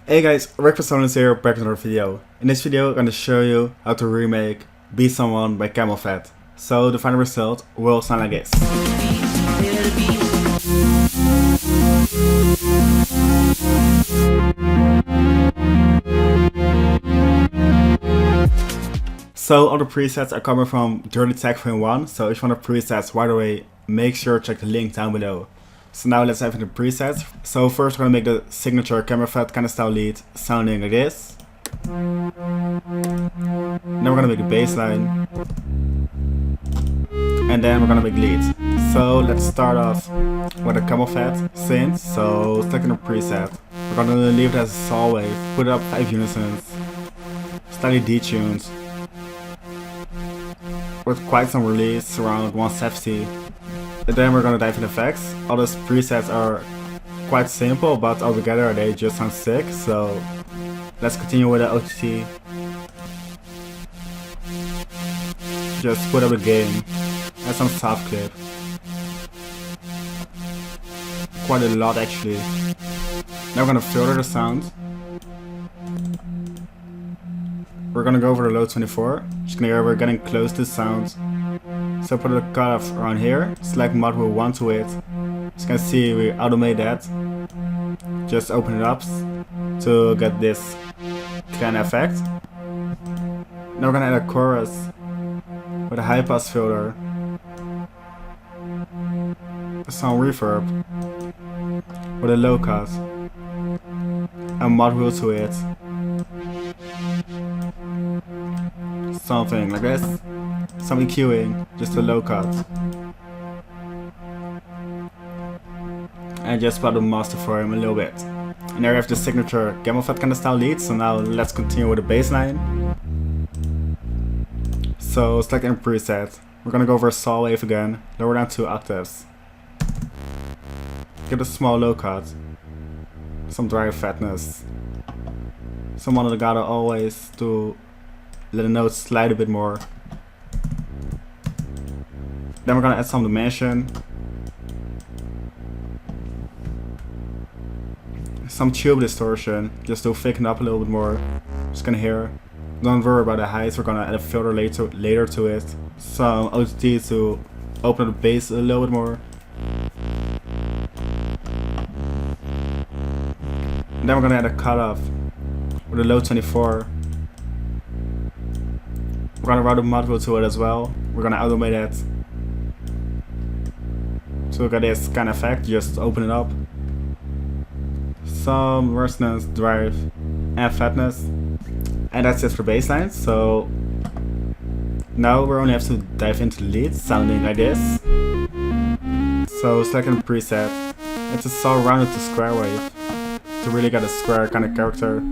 Hey guys, Rick for Sonance here, back with another video. In this video I'm going to show you how to remake Be Someone by Camelphat. So the final result will sound like this. So all the presets are coming from Dirty Tech Frame 1, so if you want the presets right away, make sure to check the link down below. So now let's dive into the presets. So first we're gonna make the signature Camelphat kind of style lead sounding like this. Then we're gonna make the bass line. And then we're gonna make lead. So let's start off with a Camelphat synth. So selecting the preset. We're gonna leave it as a saw wave, put it up 5 unisons, slightly detuned, with quite some release, around 170. And then we're gonna dive into effects. All those presets are quite simple, but altogether they just sound sick. So let's continue with the OTT. Just put up a gain and some soft clip. Quite a lot actually. Now we're gonna filter the sound. We're gonna go over the low 24. Just gonna hear we're getting close to the sound. So put a cutoff around here, select module 1 to it. As you can see, we automate that. Just open it up to get this kind of effect. Now we're gonna add a chorus with a high pass filter, some reverb with a low cut, a module to it. Something like this. Some EQing, just a low cut. And just plot the master for him a little bit. And there we have the signature Camelphat kind of style lead. So now let's continue with the bass line. So selecting a preset. We're gonna go over a saw wave again, lower down 2 octaves. Give it a small low cut. Some dry fatness. Some on the gotta always to let the notes slide a bit more. Then we're gonna add some dimension, some tube distortion, just to thicken up a little bit more. Just gonna hear. Don't worry about the highs. We're gonna add a filter later to it. Some OTT to open up the bass a little bit more. And then we're gonna add a cutoff with a low 24. We're gonna route a module to it as well. We're gonna automate that. So we got this kind of effect, just open it up. Some resonance, drive, and fatness. And that's it for baseline. So now we only have to dive into the lead, sounding like this. So second preset, it's a saw rounded to square wave to really get a square kind of character.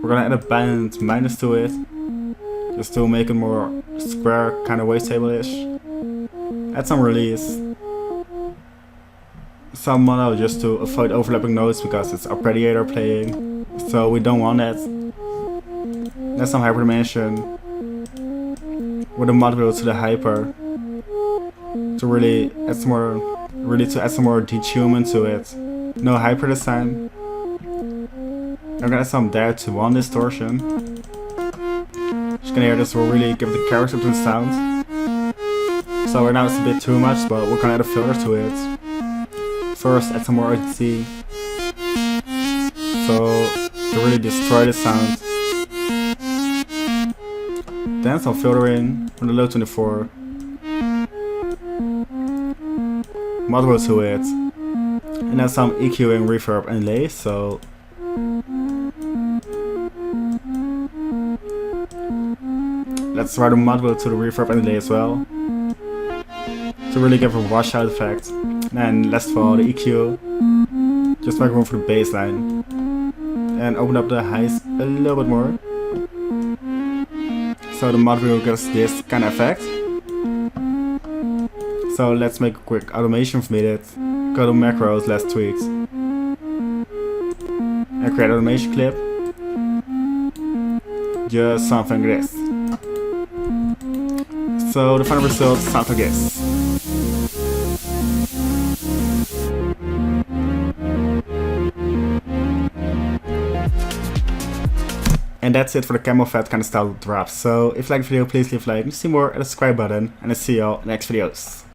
We're gonna add a band minus to it, just to make it more square kind of wavetable-ish. Add some release. Some mono just to avoid overlapping notes because it's a predator playing, so we don't want that. There's some hyperdimension with a module to the hyper to really add some more, detunement to it. No hyper this time. I'm gonna add some there to 1 distortion. Just gonna hear this will really give the character to the sound. So right now it's a bit too much, but we're gonna add a filter to it. First add some more OTT, so to really destroy the sound. Then some filtering on the low 24. Module to it. And then some EQing, reverb and delay, so let's write a module to the reverb and delay as well, to really give a washout effect. And last of all, the EQ, just make room for the bass line. And open up the highs a little bit more. So the module gives this kind of effect. So let's make a quick automation from it. Go to macros, last tweaks. And create an automation clip. Just something like this. So the final result sounds like this. And that's it for the Camelphat kind of style drops. So if you like the video, please leave a like and see more and the subscribe button. And I'll see y'all in the next videos.